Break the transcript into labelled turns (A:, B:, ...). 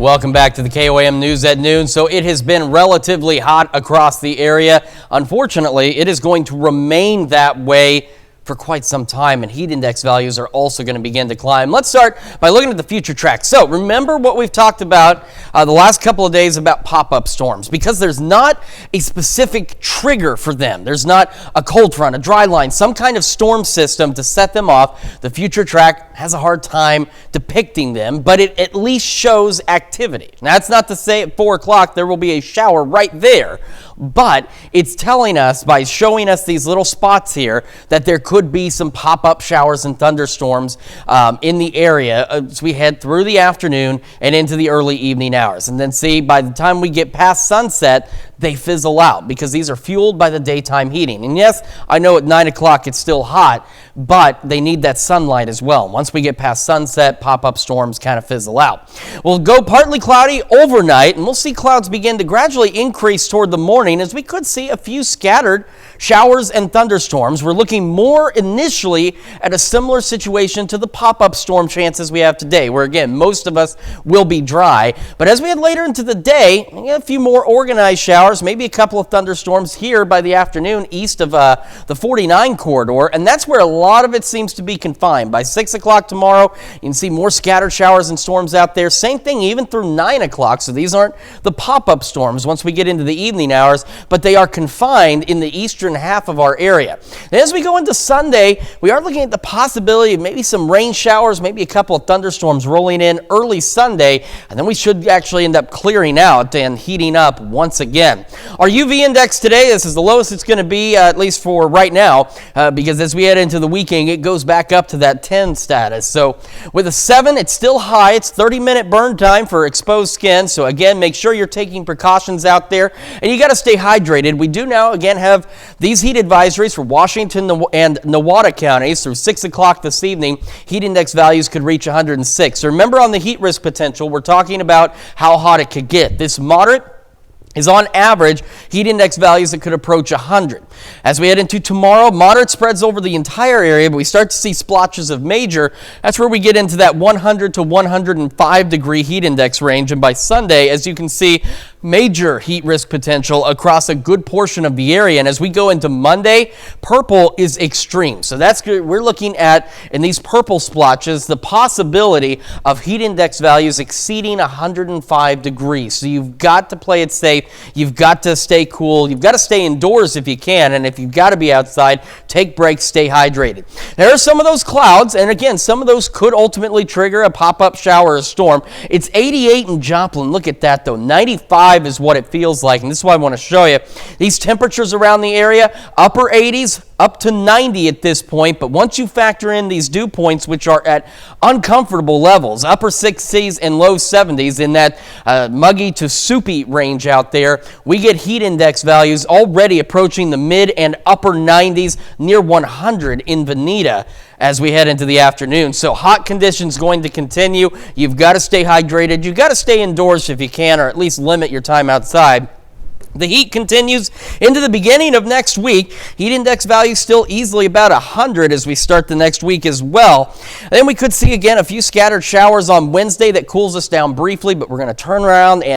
A: Welcome back to the KOAM News at Noon. So it has been relatively hot across the area. Unfortunately, it is going to remain that way for quite some time, and heat index values are also going to begin to climb. Let's start by looking at the future track. So remember what we've talked about the last couple of days about pop-up storms, because there's not a specific trigger for them. There's not a cold front, a dry line, some kind of storm system to set them off. The future track has a hard time depicting them, but it at least shows activity. Now, that's not to say at 4 o'clock there will be a shower right there, but it's telling us by showing us these little spots here that there could be some pop-up showers and thunderstorms in the area as we head through the afternoon and into the early evening hours. And then see, by the time we get past sunset, they fizzle out because these are fueled by the daytime heating. And yes, I know at 9 o'clock it's still hot, but they need that sunlight as well. Once we get past sunset, pop-up storms kind of fizzle out. We'll go partly cloudy overnight, and we'll see clouds begin to gradually increase toward the morning as we could see a few scattered showers and thunderstorms. We're looking more initially at a similar situation to the pop-up storm chances we have today, where again, most of us will be dry. But as we head later into the day, we get a few more organized showers, maybe a couple of thunderstorms here by the afternoon east of the 49 corridor, and that's where a lot of it seems to be confined. By 6 o'clock tomorrow, you can see more scattered showers and storms out there. Same thing even through 9 o'clock, so these aren't the pop-up storms once we get into the evening hours, but they are confined in the eastern half of our area. And as we go into Sunday, we are looking at the possibility of maybe some rain showers, maybe a couple of thunderstorms rolling in early Sunday, and then we should actually end up clearing out and heating up once again. Our UV index today, this is the lowest it's going to be, at least for right now, because as we head into the weekend, it goes back up to that 10 status. So with a 7, it's still high. It's 30-minute burn time for exposed skin. So again, make sure you're taking precautions out there, and you got to stay hydrated. We do now again have these heat advisories for Washington and Nowata counties through 6 o'clock this evening. Heat index values could reach 106. So remember, on the heat risk potential, we're talking about how hot it could get. This moderate is on average heat index values that could approach 100. As we head into tomorrow, moderate spreads over the entire area, but we start to see splotches of major. That's where we get into that 100 to 105 degree heat index range. And by Sunday, as you can see, major heat risk potential across a good portion of the area. And as we go into Monday, purple is extreme. So that's good. We're looking at, in these purple splotches, the possibility of heat index values exceeding 105 degrees. So you've got to play it safe. You've got to stay cool. You've got to stay indoors if you can. And if you've got to be outside, take breaks, stay hydrated. There are some of those clouds. And again, some of those could ultimately trigger a pop-up shower or a storm. It's 88 in Joplin. Look at that, though. 95 is what it feels like, and this is why I want to show you. These temperatures around the area, upper 80s, up to 90 at this point, but once you factor in these dew points, which are at uncomfortable levels, upper 60s and low 70s in that muggy to soupy range out there, we get heat index values already approaching the mid and upper 90s, near 100 in Veneta as we head into the afternoon. So hot conditions going to continue. You've got to stay hydrated. You've got to stay indoors if you can, or at least limit your time outside. The heat continues into the beginning of next week. Heat index value still easily about 100 as we start the next week as well. Then we could see again a few scattered showers on Wednesday that cools us down briefly, but we're going to turn around and